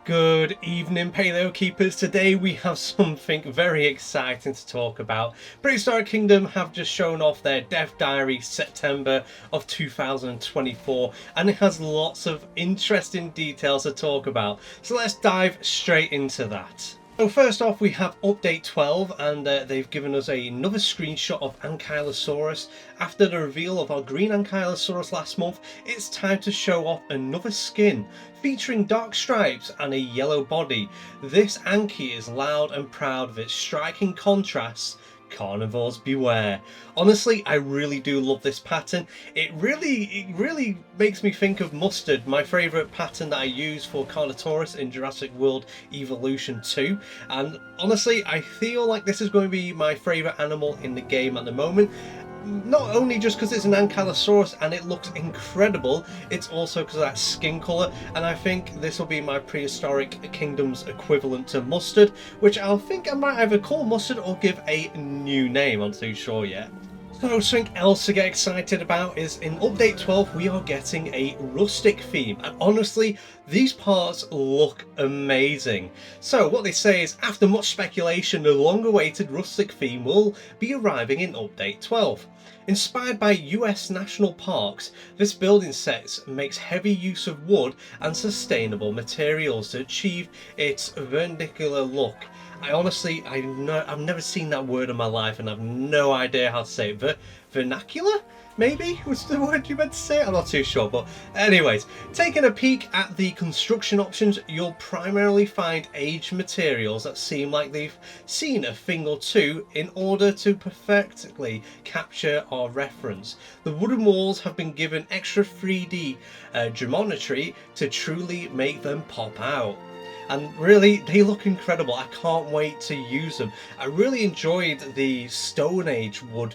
Good evening, Paleo Keepers. Today we have something very exciting to talk about. Prehistoric Kingdom have just shown off their Death Diary September of 2024, and it has lots of interesting details to talk about. So let's dive straight into that. So first off, we have update 12, and they've given us another screenshot of Ankylosaurus. After the reveal of our green Ankylosaurus last month, it's time to show off another skin featuring dark stripes and a yellow body. This Anky is loud and proud of its striking contrasts. Carnivores beware. Honestly, I really do love this pattern. It really makes me think of Mustard, my favourite pattern that I use for Carnotaurus in Jurassic World Evolution 2. And honestly, I feel like this is going to be my favourite animal in the game at the moment. Not only just because it's an Ankylosaurus and it looks incredible, it's also because of that skin colour, and I think this will be my Prehistoric Kingdom's equivalent to Mustard, which I think I might either call Mustard or give a new name, I'm not too sure yet. So something else to get excited about is in update 12 we are getting a rustic theme, and honestly these parts look amazing. So what they say is, after much speculation, the long awaited rustic theme will be arriving in update 12. Inspired by US national parks, this building set makes heavy use of wood and sustainable materials to achieve its vernacular look. I've never seen that word in my life and I've no idea how to say it. Vernacular? Maybe was the word you meant to say? I'm not too sure, but anyways, taking a peek at the construction options, you'll primarily find aged materials that seem like they've seen a thing or two in order to perfectly capture our reference. The wooden walls have been given extra 3D geometry to truly make them pop out. And really, they look incredible. I can't wait to use them. I really enjoyed the Stone Age wood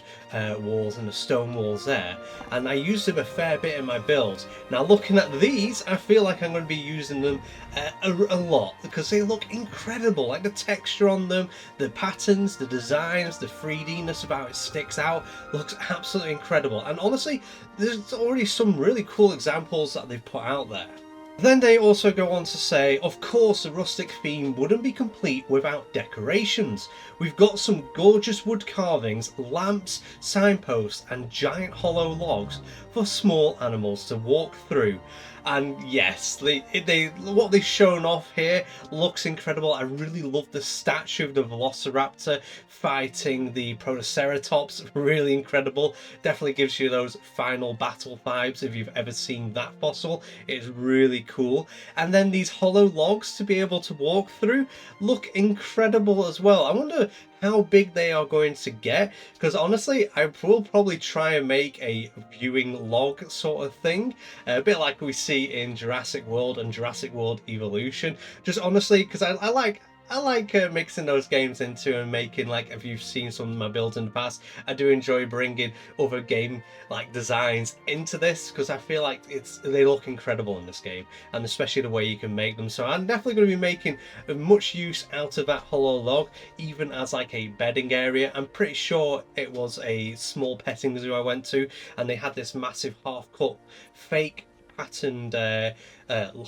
walls and the stone walls there, and I used them a fair bit in my builds. Now looking at these, I feel like I'm going to be using them a lot because they look incredible. Like the texture on them, the patterns, the designs, the 3D-ness of how it sticks out looks absolutely incredible. And honestly, there's already some really cool examples that they've put out there. Then they also go on to say, of course the rustic theme wouldn't be complete without decorations. We've got some gorgeous wood carvings, lamps, signposts and giant hollow logs for small animals to walk through. And yes, what they've shown off here looks incredible. I really love the statue of the Velociraptor fighting the Protoceratops, really incredible. Definitely gives you those final battle vibes if you've ever seen that fossil. It's really cool. And then these hollow logs to be able to walk through look incredible as well. I wonder how big they are going to get, because honestly I will probably try and make a viewing log sort of thing, a bit like we see in Jurassic World and Jurassic World Evolution, just honestly because I like mixing those games into and making, like, if you've seen some of my builds in the past, I do enjoy bringing other game like designs into this because I feel like they look incredible in this game, and especially the way you can make them. So I'm definitely going to be making much use out of that hollow log, even as like a bedding area. I'm pretty sure it was a small petting zoo I went to, and they had this massive half-cut fake patterned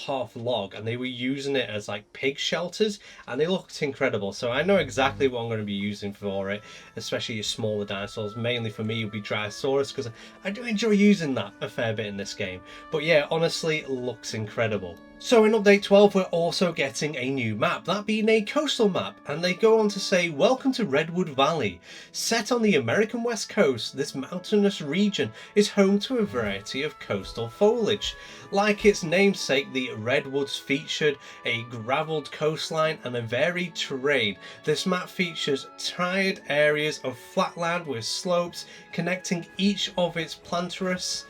half log, and they were using it as like pig shelters, and they looked incredible. So I know exactly what I'm going to be using for it, especially your smaller dinosaurs. Mainly for me it would be Dryosaurus, because I do enjoy using that a fair bit in this game. But yeah, honestly, it looks incredible. So in update 12 we're also getting a new map, that being a coastal map, and they go on to say, welcome to Redwood Valley. Set on the American West Coast, this mountainous region is home to a variety of coastal foliage. Like its namesake, the redwoods featured a gravelled coastline and a varied terrain. This map features tired areas of flatland with slopes connecting each of its plantaris.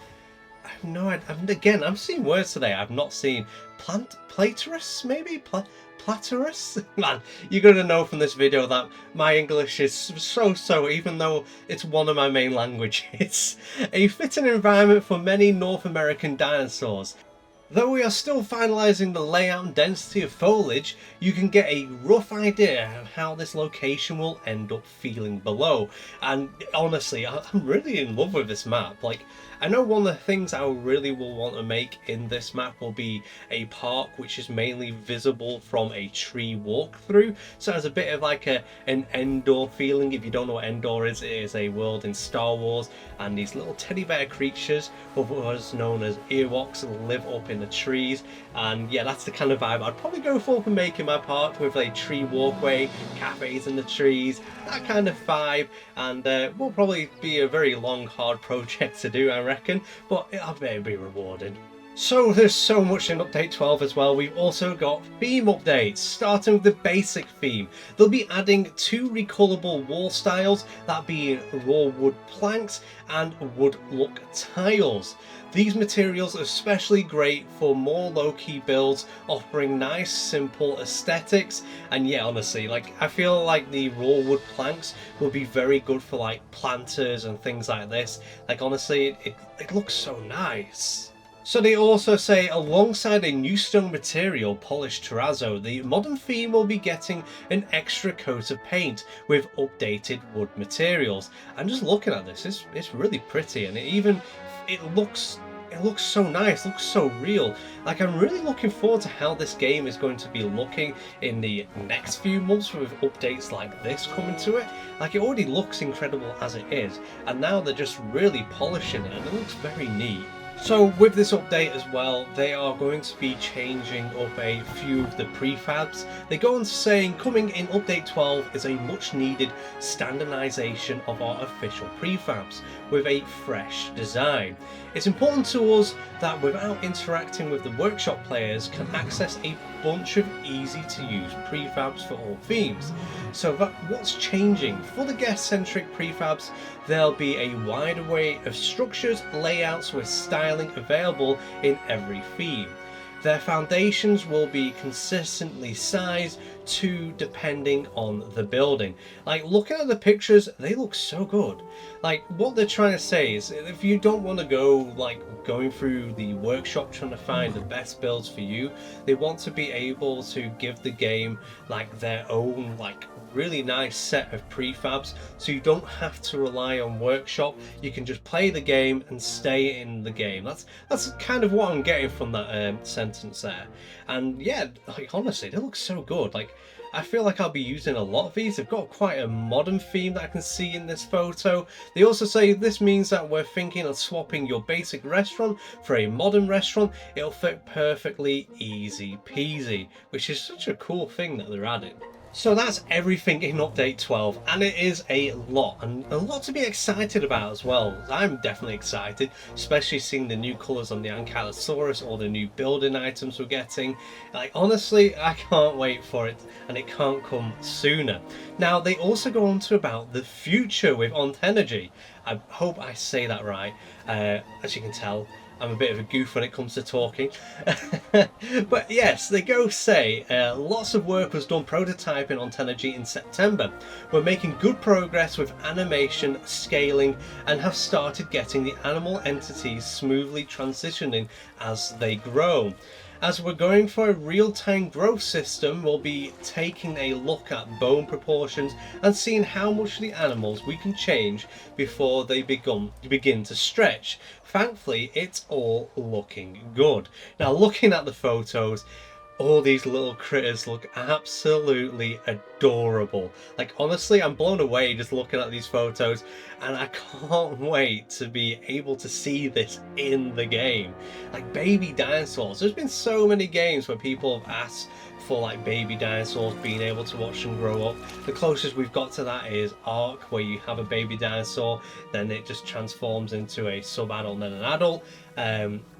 I have no idea. Again, I'm seeing words today I've not seen. Platerus, maybe? Platerus? Man, you're going to know from this video that my English is so, even though it's one of my main languages. A fitting environment for many North American dinosaurs. Though we are still finalising the layout and density of foliage, you can get a rough idea of how this location will end up feeling below. And honestly, I'm really in love with this map. Like, I know one of the things I really will want to make in this map will be a park which is mainly visible from a tree walkthrough, so it has a bit of like an Endor feeling. If you don't know what Endor is, it is a world in Star Wars, and these little teddy bear creatures, otherwise known as Ewoks, live up in the trees. And yeah, that's the kind of vibe I'd probably go for making my park, with a tree walkway, cafes in the trees, that kind of vibe. And will probably be a very long, hard project to do, I reckon, but it'll be rewarding. So there's so much in update 12 as well. We've also got theme updates, starting with the basic theme. They'll be adding 2 recolourable wall styles, that being raw wood planks and wood look tiles. These materials are especially great for more low-key builds, offering nice simple aesthetics. And yeah, honestly, like, I feel like the raw wood planks will be very good for like planters and things like this. Like, honestly, it looks so nice. So they also say, alongside a new stone material, polished terrazzo, the modern theme will be getting an extra coat of paint with updated wood materials. And just looking at this, it's really pretty, and it looks so nice, looks so real. Like, I'm really looking forward to how this game is going to be looking in the next few months with updates like this coming to it. Like, it already looks incredible as it is, and now they're just really polishing it, and it looks very neat. So with this update as well, they are going to be changing up a few of the prefabs. They go on to saying, coming in update 12 is a much needed standardization of our official prefabs with a fresh design. It's important to us that without interacting with the workshop, players can access a bunch of easy to use prefabs for all themes. So what's changing? For the guest-centric prefabs, there'll be a wide array of structures, layouts with styling available in every theme. Their foundations will be consistently sized to depending on the building. Like, looking at the pictures, they look so good. Like, what they're trying to say is, if you don't want to go like going through the workshop trying to find the best builds for you, they want to be able to give the game like their own like really nice set of prefabs, so you don't have to rely on workshop. You can just play the game and stay in the game. That's kind of what I'm getting from that sentence there. And yeah, like, honestly, they look so good. Like, I feel like I'll be using a lot of these. They've got quite a modern theme that I can see in this photo. They also say this means that we're thinking of swapping your basic restaurant for a modern restaurant. It'll fit perfectly, easy peasy, which is such a cool thing that they're adding. So that's everything in update 12, and it is a lot, and a lot to be excited about as well. I'm definitely excited, especially seeing the new colours on the Ankylosaurus or the new building items we're getting. Like, honestly, I can't wait for it, and it can't come sooner. Now, they also go on to about the future with Ontenergy. I hope I say that right. As you can tell, I'm a bit of a goof when it comes to talking. But yes, they go say, lots of work was done prototyping on Ontenergy in September. We're making good progress with animation, scaling, and have started getting the animal entities smoothly transitioning as they grow. As we're going for a real-time growth system, we'll be taking a look at bone proportions and seeing how much of the animals we can change before they begin to stretch. Thankfully, it's all looking good. Now, looking at the photos, all these little critters look absolutely adorable. Like, honestly, I'm blown away just looking at these photos, and I can't wait to be able to see this in the game. Like, baby dinosaurs. There's been so many games where people have asked for like baby dinosaurs, being able to watch them grow up. The closest we've got to that is Ark, where you have a baby dinosaur, then it just transforms into a sub-adult and then an adult.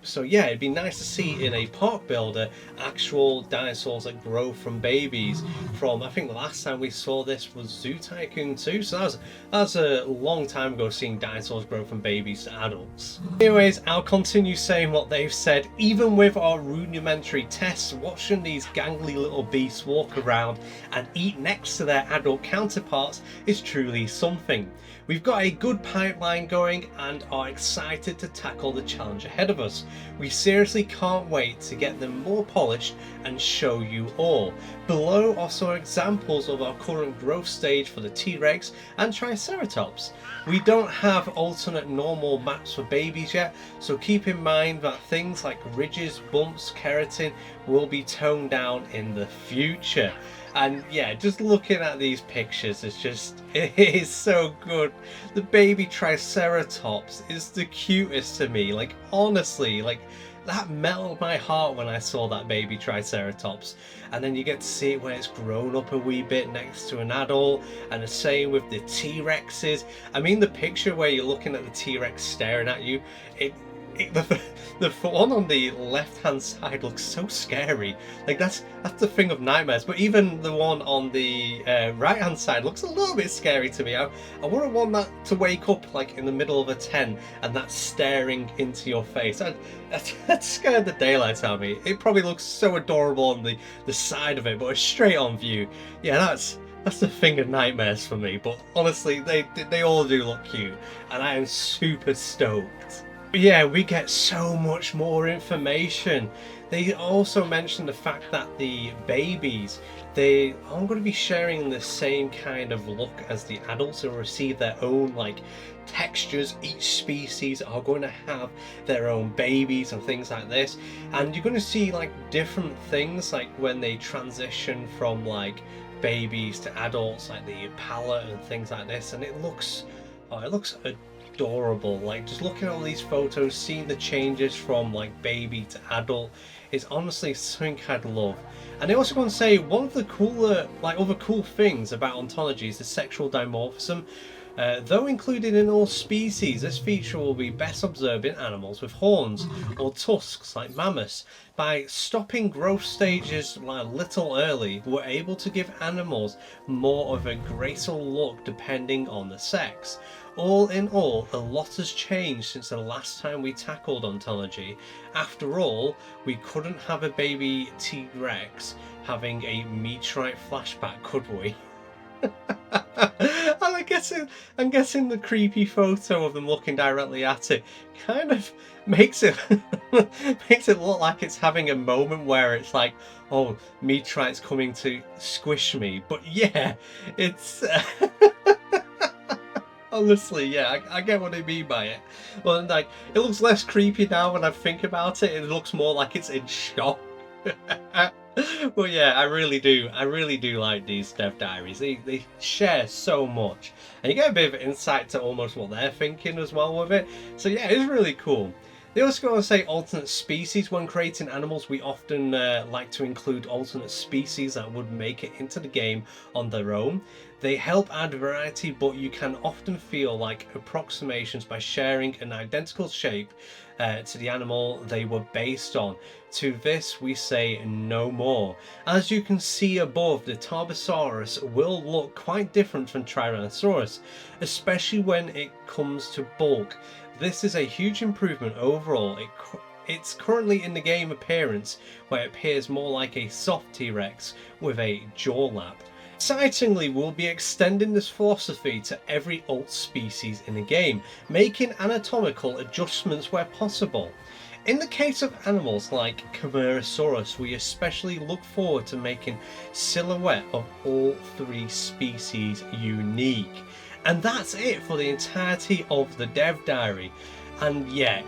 So yeah, it'd be nice to see in a park builder actual dinosaurs that grow from babies. From, I think the last time we saw this was Zoo Tycoon 2, so that was a long time ago, seeing dinosaurs grow from babies to adults. Anyways, I'll continue saying what they've said. Even with our rudimentary tests, watching these gangly little beasts walk around and eat next to their adult counterparts is truly something. We've got a good pipeline going and are excited to tackle the challenge ahead of us. We seriously can't wait to get them more polished and show you all. Below are some examples of our current growth stage for the T-Rex and Triceratops. We don't have alternate normal maps for babies yet, so keep in mind that things like ridges, bumps, keratin will be toned down in the future. And yeah, just looking at these pictures, it is so good. The baby Triceratops is the cutest to me. Like, honestly, like, that melted my heart when I saw that baby Triceratops. And then you get to see it when it's grown up a wee bit next to an adult, and the same with the T-Rexes. I mean, the picture where you're looking at the T-Rex staring at you, the one on the left hand side looks so scary. Like, that's the thing of nightmares. But even the one on the right hand side looks a little bit scary to me. I wouldn't want that to wake up like in the middle of a tent and that's staring into your face. That scared the daylights out of me. It probably looks so adorable on the side of it, but a straight on view, yeah, that's the thing of nightmares for me. But honestly, they all do look cute, and I am super stoked. Yeah, we get so much more information. They also mentioned the fact that the babies, they aren't going to be sharing the same kind of look as the adults. They'll receive their own like textures. Each species are going to have their own babies and things like this, and you're going to see like different things like when they transition from like babies to adults, like the Impala and things like this, and it looks adorable. Like, just looking at all these photos, seeing the changes from like baby to adult is honestly something I'd love. And they also want to say one of the cooler, like other cool things about ontology is the sexual dimorphism. Though included in all species, this feature will be best observed in animals with horns or tusks like mammoths. By stopping growth stages a little early, we're able to give animals more of a graceful look depending on the sex. All in all, a lot has changed since the last time we tackled ontology. After all, we couldn't have a baby T-Rex having a meteorite flashback, could we? And I'm guessing the creepy photo of them looking directly at it kind of makes it look like it's having a moment where it's like, oh, meteorite's coming to squish me. But yeah, it's honestly, yeah, I get what I mean by it. Well, like, it looks less creepy now when I think about it. It looks more like it's in shock. Well, yeah, I really do like these dev diaries. They share so much, and you get a bit of insight to almost what they're thinking as well with it. So yeah, it's really cool. They also go on to say alternate species. When creating animals, we often like to include alternate species that would make it into the game on their own. They help add variety, but you can often feel like approximations by sharing an identical shape to the animal they were based on. To this we say no more. As you can see above, the Tarbosaurus will look quite different from Tyrannosaurus, especially when it comes to bulk. This is a huge improvement overall. It's currently in the game appearance where it appears more like a soft T-Rex with a jaw lap. Excitingly, we'll be extending this philosophy to every alt species in the game, making anatomical adjustments where possible. In the case of animals like Camarasaurus, we especially look forward to making silhouette of all three species unique. And that's it for the entirety of the dev diary. And yeah,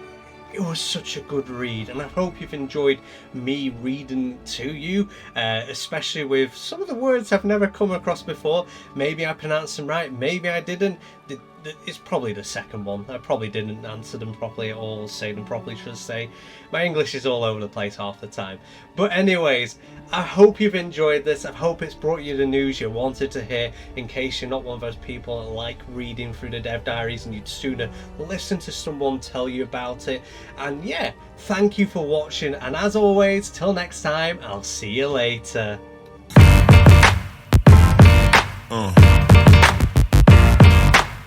it was such a good read, and I hope you've enjoyed me reading to you, especially with some of the words I've never come across before. Maybe I pronounced them right, maybe I didn't. It's probably the second one. I probably didn't answer them properly or say them properly, should I say. My English is all over the place half the time. But anyways, I hope you've enjoyed this. I hope it's brought you the news you wanted to hear, in case you're not one of those people that like reading through the dev diaries and you'd sooner listen to someone tell you about it. And yeah, thank you for watching, and as always, till next time, I'll see you later.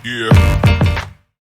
Yeah.